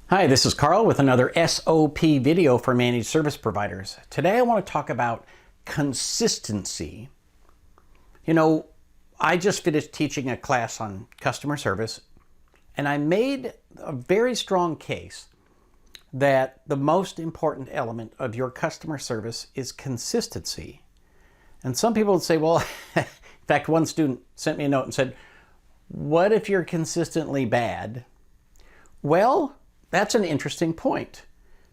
Hi, this is Carl with another SOP video for managed service providers. Today I want to talk about consistency. I just finished teaching a class on customer service, and I made a very strong case that the most important element of your customer service is consistency. And some people would say, well, in fact, one student sent me a note and said, what if you're consistently bad? Well, that's an interesting point,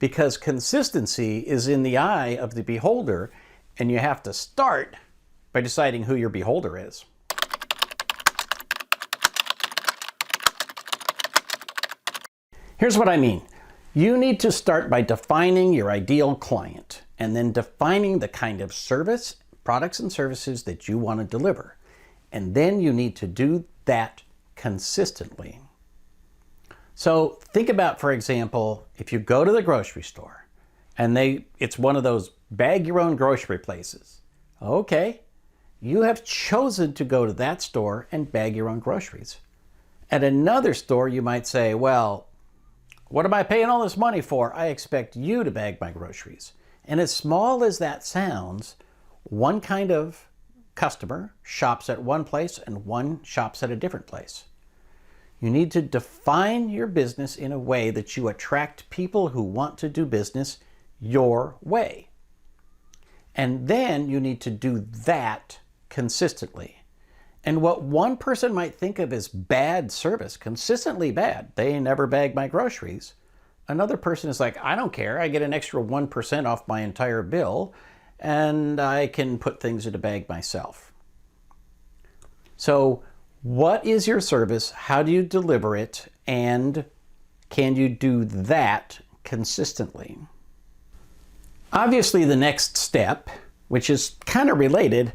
because consistency is in the eye of the beholder, and you have to start by deciding who your beholder is. Here's what I mean. You need to start by defining your ideal client, and then defining the kind of service, products and services that you want to deliver. And then you need to do that consistently. So think about, for example, if you go to the grocery store and it's one of those bag your own grocery places. Okay, you have chosen to go to that store and bag your own groceries. At another store, you might say, well, what am I paying all this money for? I expect you to bag my groceries. And as small as that sounds, one kind of customer shops at one place and one shops at a different place. You need to define your business in a way that you attract people who want to do business your way. And then you need to do that consistently. And what one person might think of as bad service, consistently bad, they never bag my groceries. Another person is like, I don't care, I get an extra 1% off my entire bill, and I can put things in a bag myself. So, what is your service? How do you deliver it? And can you do that consistently? Obviously, the next step, which is kind of related,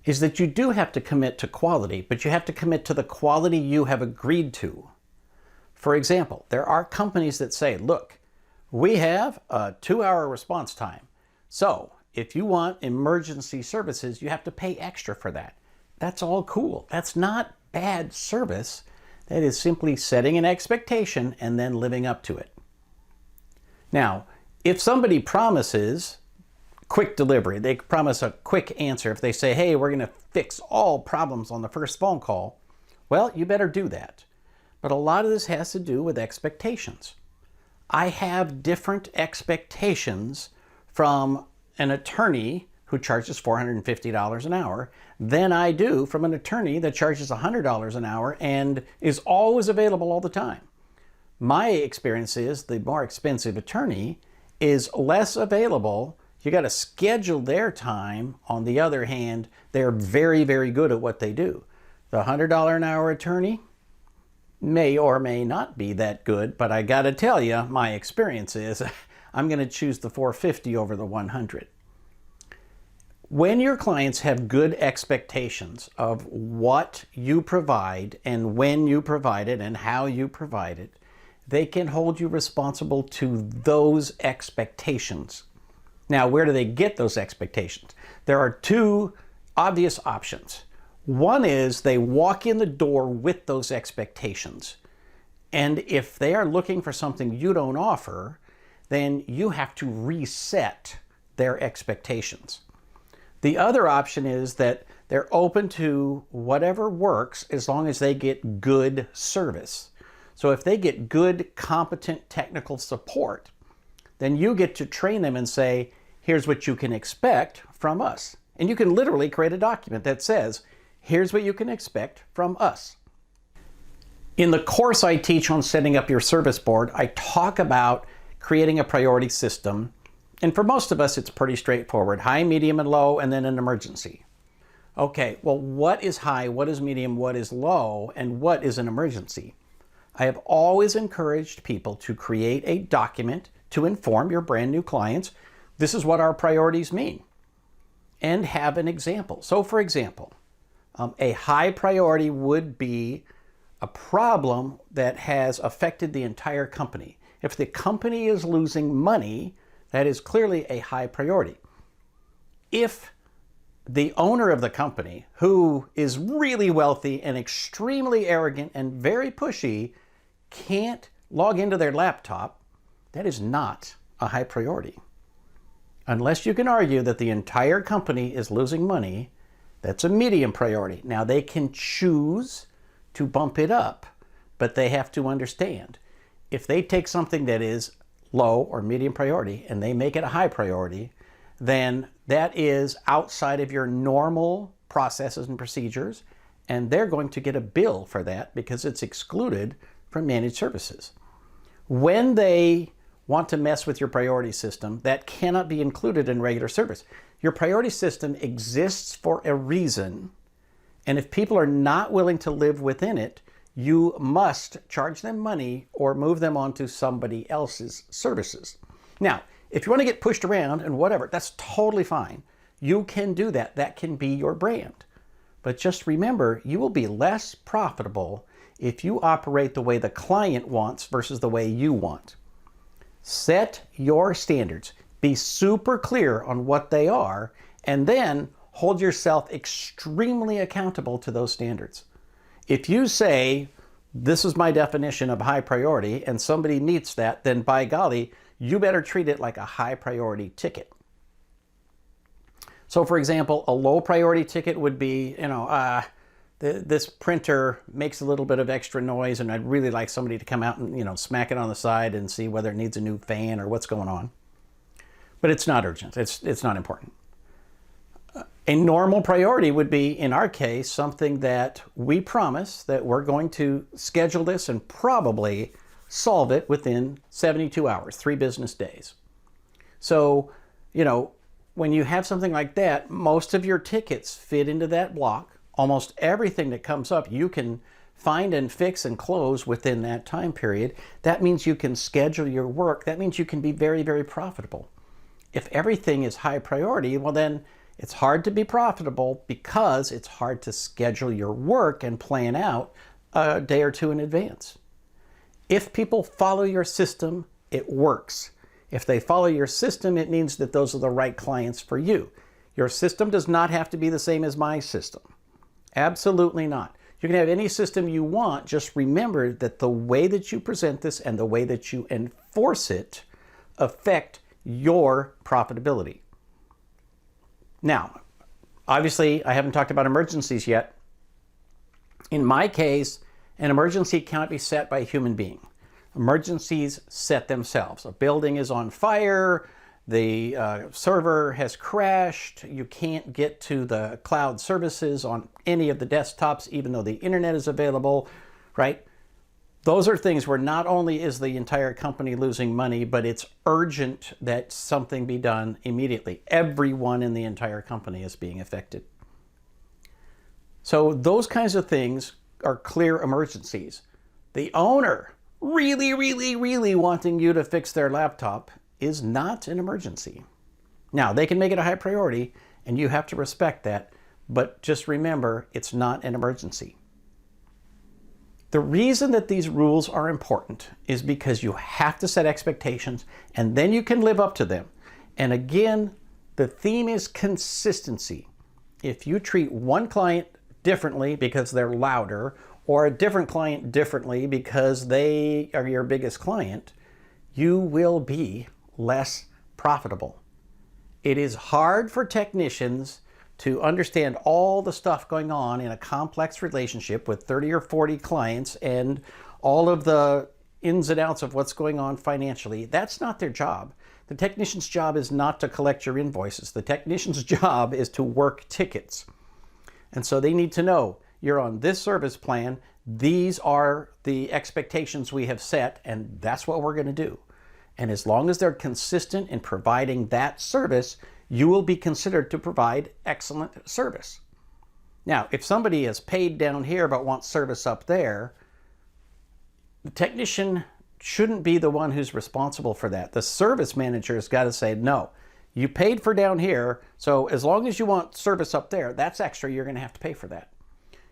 is that you do have to commit to quality, but you have to commit to the quality you have agreed to. For example, there are companies that say, look, we have a 2-hour response time. So if you want emergency services, you have to pay extra for that. That's all cool. That's not bad service. That is simply setting an expectation and then living up to it. Now, if somebody promises quick delivery, they promise a quick answer. If they say, hey, we're going to fix all problems on the first phone call, well, you better do that. But a lot of this has to do with expectations. I have different expectations from an attorney who charges $450 an hour than I do from an attorney that charges $100 an hour and is always available all the time. My experience is the more expensive attorney is less available. You got to schedule their time. On the other hand, they're very, very good at what they do. The $100 an hour attorney may or may not be that good, but I got to tell you, my experience is I'm going to choose the $450 over the $100. When your clients have good expectations of what you provide and when you provide it and how you provide it, they can hold you responsible to those expectations. Now, where do they get those expectations? There are two obvious options. One is they walk in the door with those expectations. And if they are looking for something you don't offer, then you have to reset their expectations. The other option is that they're open to whatever works as long as they get good service. So if they get good, competent technical support, then you get to train them and say, here's what you can expect from us. And you can literally create a document that says, here's what you can expect from us. In the course I teach on setting up your service board, I talk about creating a priority system. And for most of us, it's pretty straightforward. High, medium, and low, and then an emergency. Okay, well, what is high, what is medium, what is low, and what is an emergency? I have always encouraged people to create a document to inform your brand new clients, this is what our priorities mean, and have an example. So for example, a high priority would be a problem that has affected the entire company. If the company is losing money, that is clearly a high priority. If the owner of the company, who is really wealthy and extremely arrogant and very pushy, can't log into their laptop, that is not a high priority. Unless you can argue that the entire company is losing money, that's a medium priority. Now, they can choose to bump it up, but they have to understand, if they take something that is low or medium priority and they make it a high priority, then that is outside of your normal processes and procedures, and they're going to get a bill for that because it's excluded from managed services. When they want to mess with your priority system, that cannot be included in regular service. Your priority system exists for a reason, and if people are not willing to live within it, you must charge them money or move them onto somebody else's services. Now, if you want to get pushed around and whatever, that's totally fine. You can do that. That can be your brand. But just remember, you will be less profitable if you operate the way the client wants versus the way you want. Set your standards. Be super clear on what they are, and then hold yourself extremely accountable to those standards. If you say, this is my definition of high priority, and somebody meets that, then by golly, you better treat it like a high priority ticket. So for example, a low priority ticket would be, this printer makes a little bit of extra noise and I'd really like somebody to come out and, smack it on the side and see whether it needs a new fan or what's going on. But it's not urgent. It's not important. A normal priority would be, in our case, something that we promise that we're going to schedule this and probably solve it within 72 hours, 3 business days. So, when you have something like that, most of your tickets fit into that block. Almost everything that comes up, you can find and fix and close within that time period. That means you can schedule your work. That means you can be very, very profitable. If everything is high priority, well then it's hard to be profitable because it's hard to schedule your work and plan out a day or two in advance. If people follow your system, it works. If they follow your system, it means that those are the right clients for you. Your system does not have to be the same as my system. Absolutely not. You can have any system you want. Just remember that the way that you present this and the way that you enforce it affect your profitability. Now, obviously, I haven't talked about emergencies yet. In my case, an emergency cannot be set by a human being. Emergencies set themselves. A building is on fire, the server has crashed, you can't get to the cloud services on any of the desktops, even though the internet is available, right? Those are things where not only is the entire company losing money, but it's urgent that something be done immediately. Everyone in the entire company is being affected. So those kinds of things are clear emergencies. The owner really wanting you to fix their laptop is not an emergency. Now, they can make it a high priority, and you have to respect that, but just remember, it's not an emergency. The reason that these rules are important is because you have to set expectations, and then you can live up to them. And again, the theme is consistency. If you treat one client differently because they're louder, or a different client differently because they are your biggest client, you will be less profitable. It is hard for technicians to understand all the stuff going on in a complex relationship with 30 or 40 clients and all of the ins and outs of what's going on financially. That's not their job. The technician's job is not to collect your invoices. The technician's job is to work tickets. And so they need to know, you're on this service plan, these are the expectations we have set, and that's what we're going to do. And as long as they're consistent in providing that service, you will be considered to provide excellent service. Now, if somebody is paid down here but wants service up there, the technician shouldn't be the one who's responsible for that. The service manager has got to say, no, you paid for down here, so as long as you want service up there, that's extra, you're going to have to pay for that.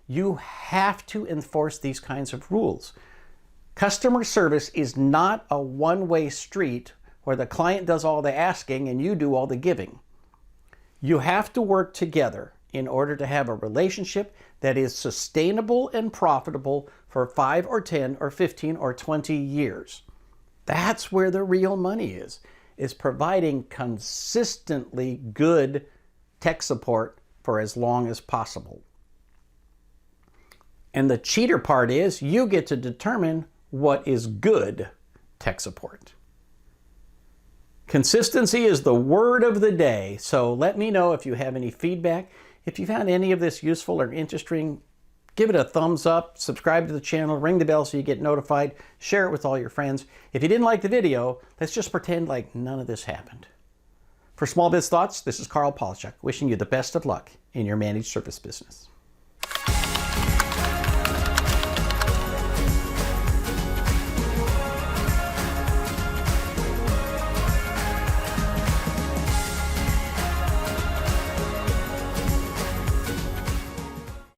You have to enforce these kinds of rules. Customer service is not a one-way street where the client does all the asking and you do all the giving. You have to work together in order to have a relationship that is sustainable and profitable for 5 or 10 or 15 or 20 years. That's where the real money is providing consistently good tech support for as long as possible. And the cheater part is you get to determine what is good tech support. Consistency is the word of the day, so let me know if you have any feedback. If you found any of this useful or interesting, give it a thumbs up, subscribe to the channel, ring the bell so you get notified, share it with all your friends. If you didn't like the video, let's just pretend like none of this happened. For Small Biz Thoughts, this is Carl Polachuk, wishing you the best of luck in your managed service business.